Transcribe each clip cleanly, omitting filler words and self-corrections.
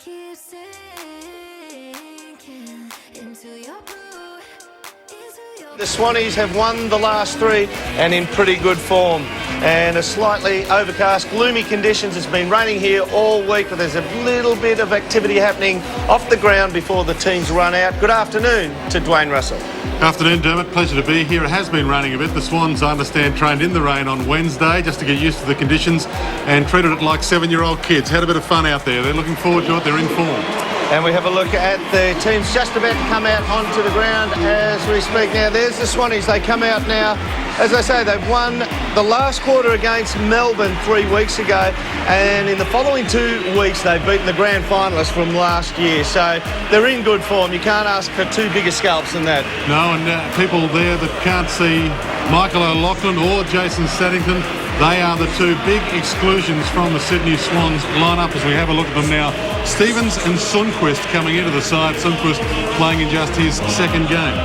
keep sinking into your blue, into your The Swannies have won the last three and in pretty good form. And a slightly overcast, gloomy conditions. It's been raining here all week, but there's a little bit of activity happening off the ground before the teams run out. Good afternoon to Dwayne Russell. Afternoon, Dermot. Pleasure to be here. It has been raining a bit. The Swans, I understand, trained in the rain on Wednesday just to get used to the conditions and treated it like 7-year-old kids. Had a bit of fun out there. They're looking forward to it. They're in form. And we have a look at the teams just about to come out onto the ground as we speak. Now, there's the Swannies. They come out now. As I say, they've won the last quarter against Melbourne 3 weeks ago, and in the following 2 weeks they've beaten the grand finalists from last year. So they're in good form. You can't ask for two bigger scalps than that. No, and people there that can't see Michael O'Loughlin or Jason Saddington, they are the two big exclusions from the Sydney Swans lineup as we have a look at them now. Stevens and Sundquist coming into the side. Sundquist playing in just his second game.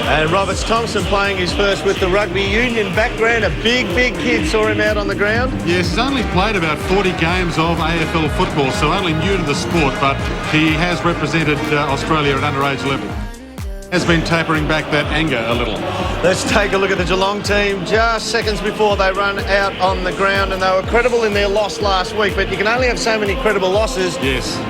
And Roberts Thompson playing his first with the rugby union background. A big kid. Saw him out on the ground. Yes, he's only played about 40 games of AFL football, so only new to the sport, but he has represented Australia at underage level. Has been tapering back that anger a little. Let's take a look at the Geelong team just seconds before they run out on the ground, and they were credible in their loss last week, but you can only have so many credible losses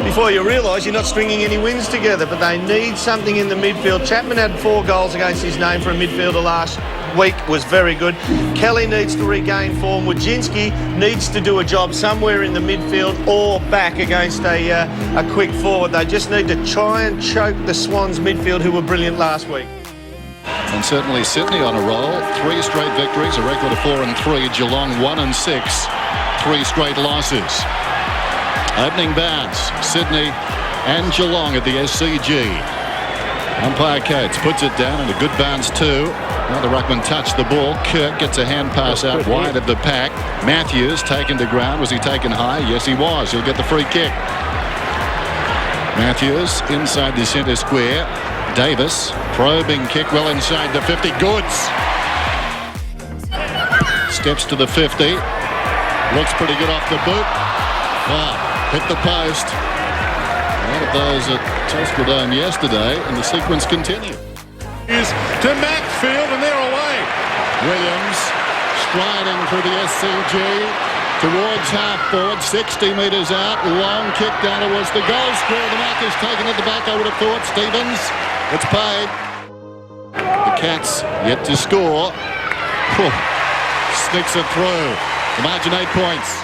before you realise you're not stringing any wins together. But they need something in the midfield. Chapman had 4 goals against his name for a midfielder last week, was very good. Kelly needs to regain form. Wojcinski needs to do a job somewhere in the midfield or back against a quick forward. They just need to try and choke the Swans midfield, who were brilliant last week. And certainly Sydney on a roll. 3 straight victories, a record of 4 and 3. Geelong 1 and 6. 3 straight losses. Opening bounce, Sydney and Geelong at the SCG. Umpire Coates puts it down, and a good bounce too. Now the ruckman touched the ball. Kirk gets a hand pass out wide of the pack. Matthews taken to ground. Was he taken high? Yes, he was. He'll get the free kick. Matthews inside the centre square. Davis, probing kick well inside the 50. Goods steps to the 50. Looks pretty good off the boot. Wow, hit the post. A lot of those at Tuscadome yesterday, and the sequence continues. To Macfield, and they're away. Williams striding through the SCG towards half forward, 60 metres out. Long kick down towards the goal square. The mark is taken at the back, I would have thought. Stevens, it's paid. The Cats yet to score. Sneaks it through. The margin 8 points.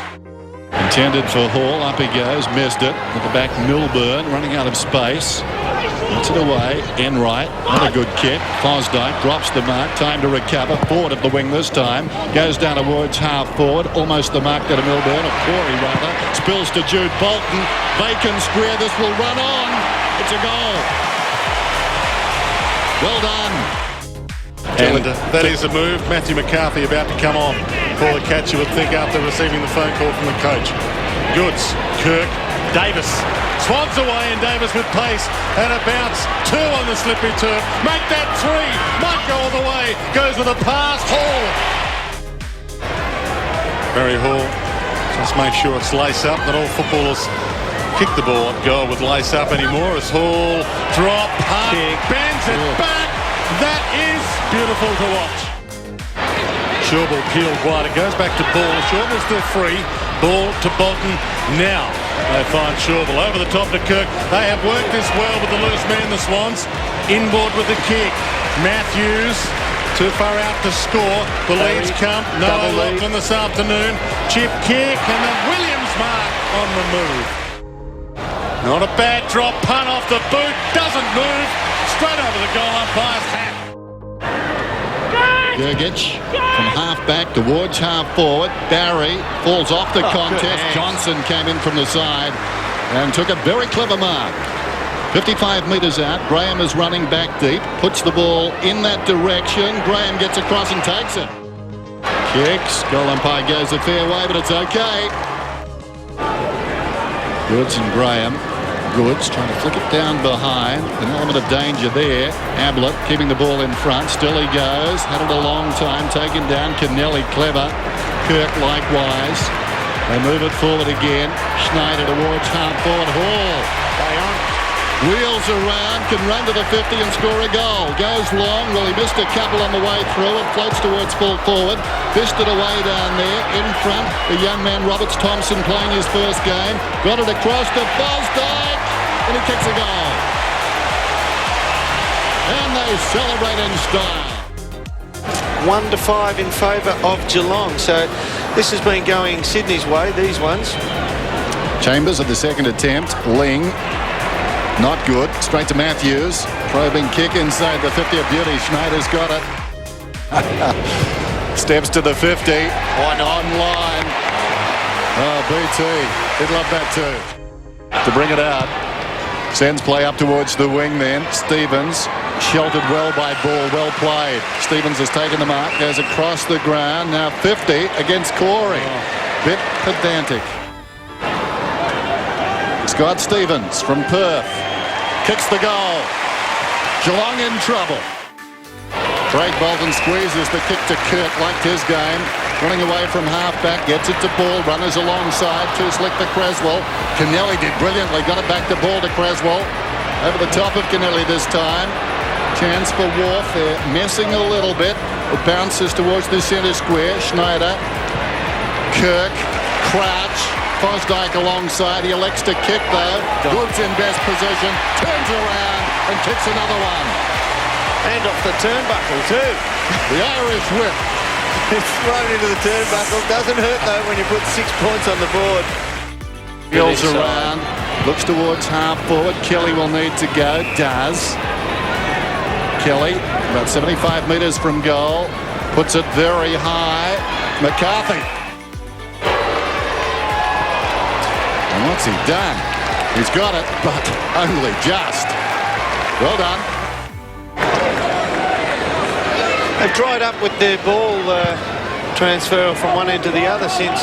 Intended for Hall, up he goes, missed it. At the back, Melbourne running out of space. Puts it away, Enright, another good kick. Fosdyke drops the mark, time to recover. Forward at the wing this time. Goes down towards half forward, almost the mark to Melbourne, or Corey rather. Spills to Jude Bolton. Vacant square, this will run on. It's a goal. Well done. And that is a move. Matthew McCarthy about to come on for the catch, you would think, after receiving the phone call from the coach. Goods, Kirk, Davis. Swans away, and Davis with pace and a bounce. 2 on the slippery turf. Make that 3. Might go all the way. Goes with a pass. Hall. Barry Hall. Just make sure it's lace up. Not all footballers kick the ball at goal with lace up anymore. As Hall drop, pump, bends it back. That is beautiful to watch. Shawball peeled wide. It goes back to Ball. Shawball's still free. Ball to Bolton. Now they find Shawball over the top to Kirk. They have worked this well with the loose man, the Swans. Inboard with the kick. Matthews too far out to score. The leads come. Noah Lachlan this afternoon. Chip kick, and the Williams mark on the move. Not a bad drop. Punt off the boot. Doesn't move. Straight over the goal umpire's hat. Jurgic from half back towards half forward. Barry falls off the contest. Johnson came in from the side and took a very clever mark. 55 metres out. Graham is running back deep. Puts the ball in that direction. Graham gets across and takes it. Kicks. Goal umpire goes a fair way, but it's okay. Goods and Graham. Goods trying to flick it down behind. An element of danger there. Ablett keeping the ball in front. Still he goes. Had it a long time. Taken down. Kennelly clever. Kirk likewise. They move it forward again. Schneider towards half forward. Hall. Wheels around, can run to the 50 and score a goal. Goes long. Well, he missed a couple on the way through. It floats towards full forward. Fished it away down there. In front, the young man Roberts Thompson playing his first game. Got it across to Fosdyke. And he kicks a goal. And they celebrate in style. 1-5 in favour of Geelong. So this has been going Sydney's way, these ones. Chambers at the second attempt. Ling. Not good. Straight to Matthews. Probing kick inside the 50 of beauty. Schneider's got it. Steps to the 50. One on line. Oh, BT. He'd love that too. To bring it out. Sends play up towards the wing then. Stevens. Sheltered well by Ball. Well played. Stevens has taken the mark. Goes across the ground. Now 50 against Corey. Bit pedantic. Scott Stevens from Perth. Kicks the goal. Geelong in trouble. Craig Bolton squeezes the kick to Kirk. Liked his game. Running away from half-back. Gets it to Ball. Runners alongside. Too slick for Creswell. Kennelly did brilliantly. Got it back to Ball to Creswell. Over the top of Kennelly this time. Chance for Wharf. They're messing a little bit. It bounces towards the centre square. Schneider. Kirk. Crouch. Fosdyke alongside. He elects to kick though. Woods in best position. Turns around and kicks another one. And off the turnbuckle too. The Irish whip. It's thrown into the turnbuckle. Doesn't hurt though when you put 6 points on the board. Wheels around. Looks towards half forward. Kelly will need to go. Does. Kelly about 75 metres from goal. Puts it very high. McCarthy. And what's he done? He's got it, but only just. Well done. They've dried up with their ball transfer from one end to the other since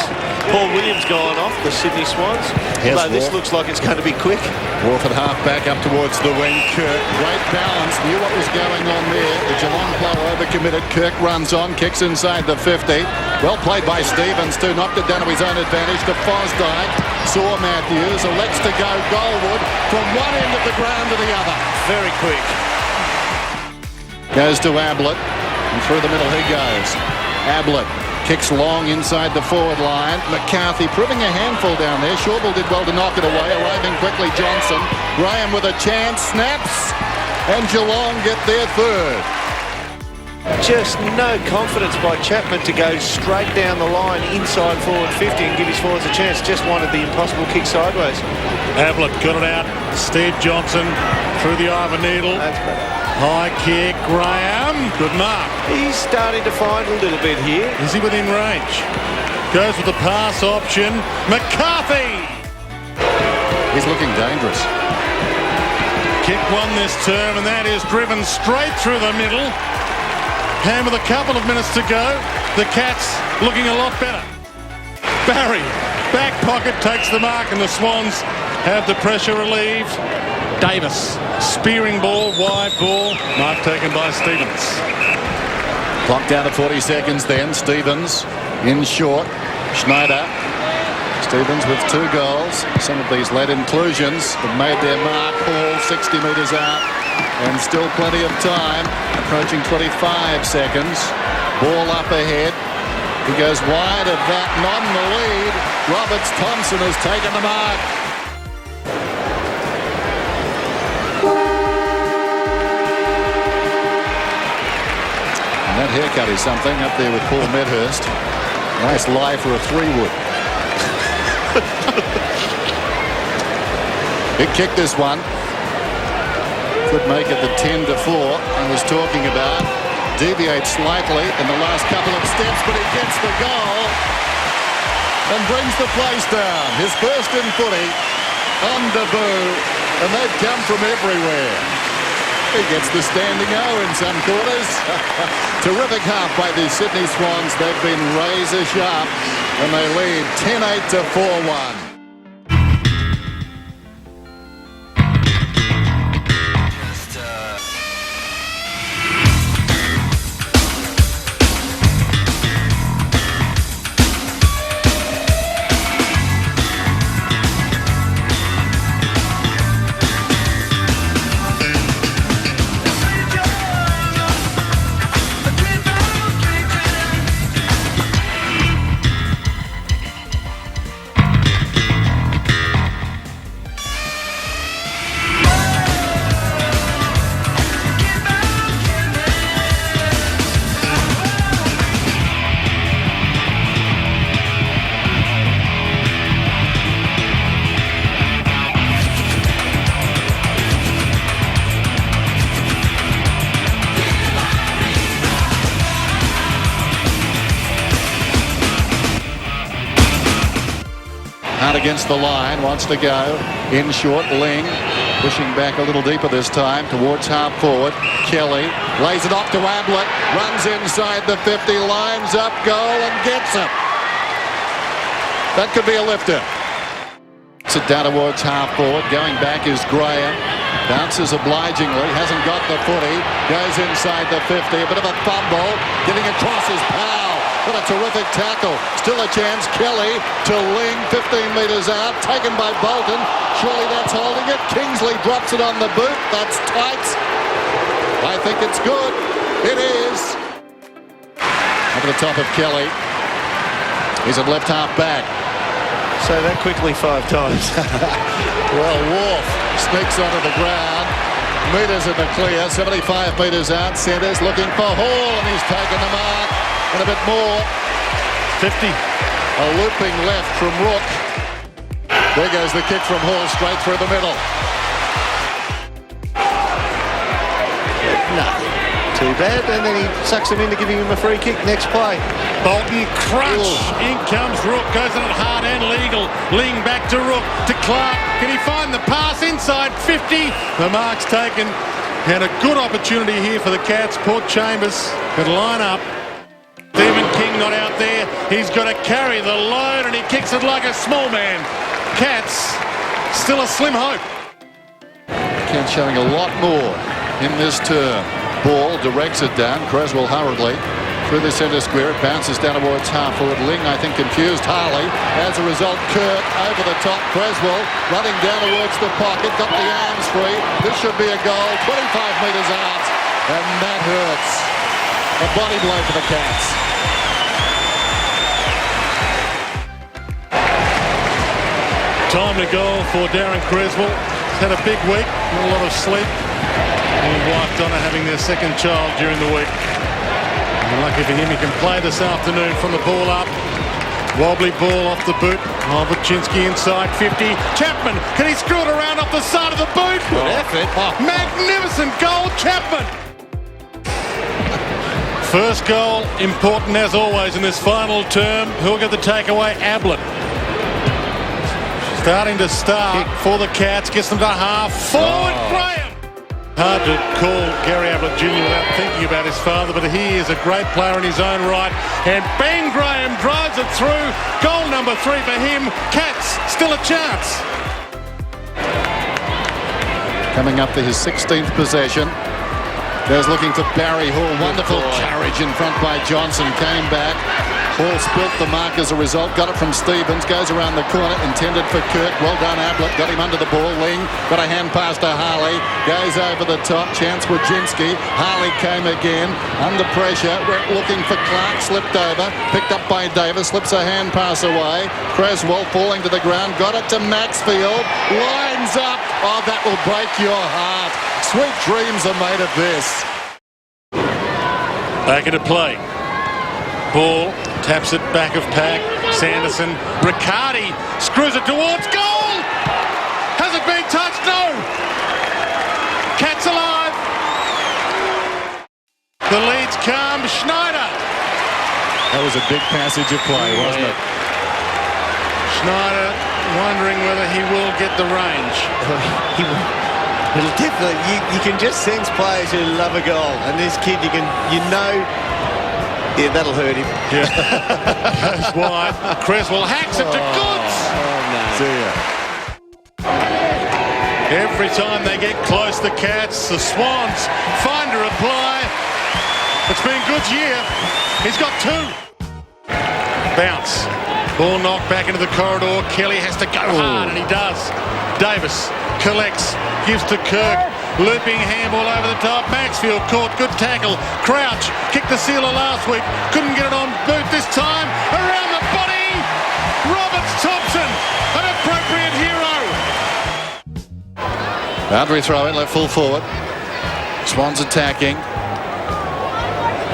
Paul Williams gone off, the Sydney Swans. Yes, although this looks like it's going to be quick. Wharf at half back up towards the wing. Kirk, great balance, knew what was going on there. The Geelong player overcommitted. Kirk runs on, kicks inside the 50. Well played by Stevens too, knocked it down to his own advantage to Fosdyke. Saw Matthews, elects to go goalward from one end of the ground to the other. Very quick. Goes to Ablett, and through the middle he goes. Ablett kicks long inside the forward line. McCarthy proving a handful down there. Shawbull did well to knock it away. Arriving quickly, Johnson. Graham with a chance, snaps, and Geelong get their third. Just no confidence by Chapman to go straight down the line inside forward 50 and give his forwards a chance. Just wanted the impossible kick sideways. Ablett got it out. Steve Johnson through the eye of a needle. That's better. High kick, Graham. Good mark. He's starting to find a little bit here. Is he within range? Goes with the pass option. McCarthy! He's looking dangerous. Kick one this term, and that is driven straight through the middle. And with a couple of minutes to go, the Cats looking a lot better. Barry, back pocket, takes the mark, and the Swans have the pressure relieved. Davis, spearing ball, wide ball, mark taken by Stevens. Clock down to 40 seconds then. Stevens in short. Schneider. Stevens with 2 goals. Some of these late inclusions have made their mark. Hall 60 metres out. And still plenty of time. Approaching 25 seconds. Ball up ahead. He goes wide of that, not in the lead. Roberts Thompson has taken the mark. And that haircut is something up there with Paul Medhurst. Nice lie for a 3-wood. Big kick this one. Could make it the 10-4 I was talking about. Deviates slightly in the last couple of steps, but he gets the goal and brings the place down. His first in footy on debut, and they've come from everywhere. He gets the standing O in some quarters. Terrific half by the Sydney Swans. They've been razor sharp, and they lead 10-8 to 4-1. Out against the line, wants to go in short. Ling pushing back a little deeper this time towards half forward. Kelly lays it off to Ablett, runs inside the 50, lines up, goal and gets it. That could be a lifter. Sit down towards half forward. Going back is Graham. Bounces obligingly, hasn't got the footy. Goes inside the 50, a bit of a fumble. Getting across is Powell. What a terrific tackle. Still a chance. Kelly to Ling, 15 metres out. Taken by Bolton. Surely that's holding it. Kingsley drops it on the boot. That's tight. I think it's good. It is. Over the top of Kelly. He's at left half back. Say that quickly 5 times. Well, Wolf sneaks onto the ground. Metres in the clear. 75 metres out. Centres looking for Hall, and he's taken the mark. And a bit more. 50. A looping left from Rook. There goes the kick from Hall straight through the middle. No. Too bad. And then he sucks him into giving him a free kick. Next play. Bolton crunch. In comes Rook. Goes in it hard and legal. Ling back to Rook. To Clark. Can he find the pass inside 50? The mark's taken. And a good opportunity here for the Cats. Port Chambers could line up. Stephen King not out there. He's got to carry the load and he kicks it like a small man. Cats still a slim hope. Cats showing a lot more in this term. Ball directs it down. Creswell hurriedly through the centre square. It bounces down towards half forward. Ling, I think, confused Harley. As a result, Kirk over the top. Creswell running down towards the pocket. Got the arms free. This should be a goal. 25 metres out. And that hurts. A body blow for the Cats. Time to goal for Darren Creswell. He's had a big week, not a lot of sleep. And wife Donna having their second child during the week. And lucky for him, he can play this afternoon from the ball up. Wobbly ball off the boot. Wachinsky inside 50. Chapman, can he screw it around off the side of the boot? Good effort. Magnificent goal, Chapman. First goal, important as always in this final term. Who'll get the takeaway? Ablett. Starting to start for the Cats. Gets them to half. Forward, Graham. Hard to call Gary Ablett Jr. without thinking about his father, but he is a great player in his own right. And Ben Graham drives it through. Goal number 3 for him. Cats still a chance. Coming up to his 16th possession. Goes looking for Barry Hall. Wonderful carriage in front by Johnson. Came back. Hall spilt the mark as a result. Got it from Stevens. Goes around the corner. Intended for Kirk. Well done, Ablett. Got him under the ball. Ling got a hand pass to Harley. Goes over the top. Chance Wachinsky. Harley came again. Under pressure. Went looking for Clark. Slipped over. Picked up by Davis. Slips a hand pass away. Creswell falling to the ground. Got it to Maxfield. Lines up. Oh, that will break your heart. Sweet dreams are made of this. Back into play. Ball taps it back of pack. Sanderson. Riccardi screws it towards goal. Has it been touched? No. Cats alive. The leads come. Schneider. That was a big passage of play, wasn't it? Schneider wondering whether he will get the range. He will. It'll definitely. You can just sense players who love a goal, and this kid, yeah, that'll hurt him. Yeah. Goes wide. Creswell hacks it to Goods. Oh no. See ya. Every time they get close, the Cats, the Swans find a reply. It's been Goods' year. He's got 2. Bounce. Ball knocked back into the corridor. Kelly has to go hard, and he does. Davis collects, gives to Kirk. Looping handball over the top. Maxfield caught. Good tackle. Crouch kicked the sealer last week. Couldn't get it on boot this time. Around the body. Roberts Thompson, an appropriate hero. Boundary throw in, left full forward. Swans attacking.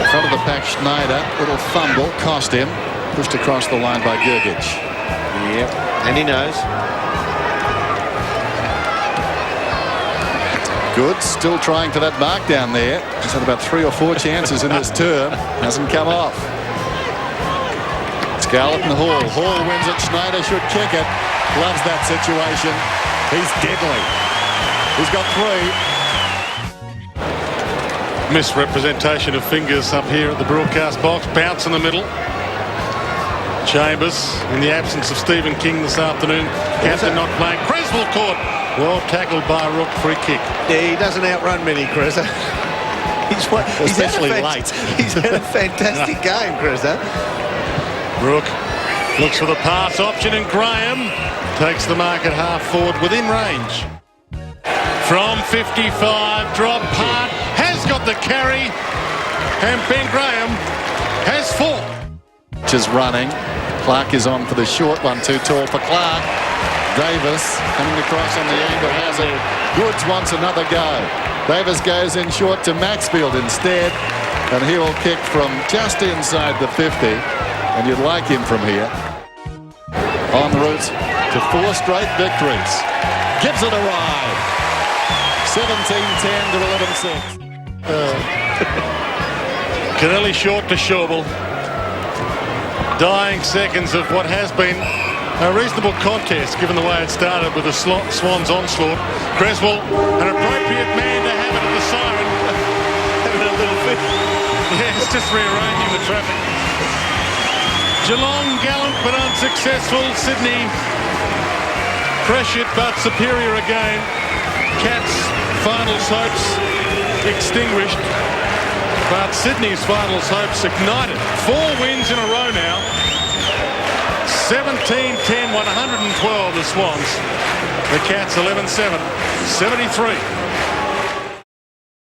In front of the pack, Schneider. Little fumble, cost him. Pushed across the line by Gergic. Yep, and he knows. Goods still trying for that mark down there. He's had about 3 or 4 chances in this term. Hasn't come off. Scarlett and Hall. Hall wins it. Schneider should kick it. loves that situation. He's deadly. He's got 3. Misrepresentation of fingers up here at the broadcast box. Bounce in the middle. Chambers, in the absence of Stephen King this afternoon. Captain not playing. Creswell caught. Well tackled by Rook. Free kick. Yeah, he doesn't outrun many, Chris. Especially late. He's had a fantastic game, Chris. Rook looks for the pass option, and Graham takes the mark at half forward within range. From 55, drop hard, has got the carry, and Ben Graham has 4. Just running. Clark is on for the short one, too tall for Clark. Davis coming across on the angle, has it. Goods wants another go. Davis goes in short to Maxfield instead, and he will kick from just inside the 50, and you'd like him from here. En route to 4 straight victories. Gives it a ride. 17-10 to 11-6. Kennelly short to Shawble. Dying seconds of what has been a reasonable contest, given the way it started with the Swans onslaught. Creswell, an appropriate man to have it at the siren. Having a little fit. Yes, just rearranging the traffic. Geelong gallant but unsuccessful. Sydney pressured but superior again. Cats' finals hopes extinguished, but Sydney's finals hopes ignited. 4 wins in a row now. 17-10, 112 the Swans. The Cats 11-7, 73.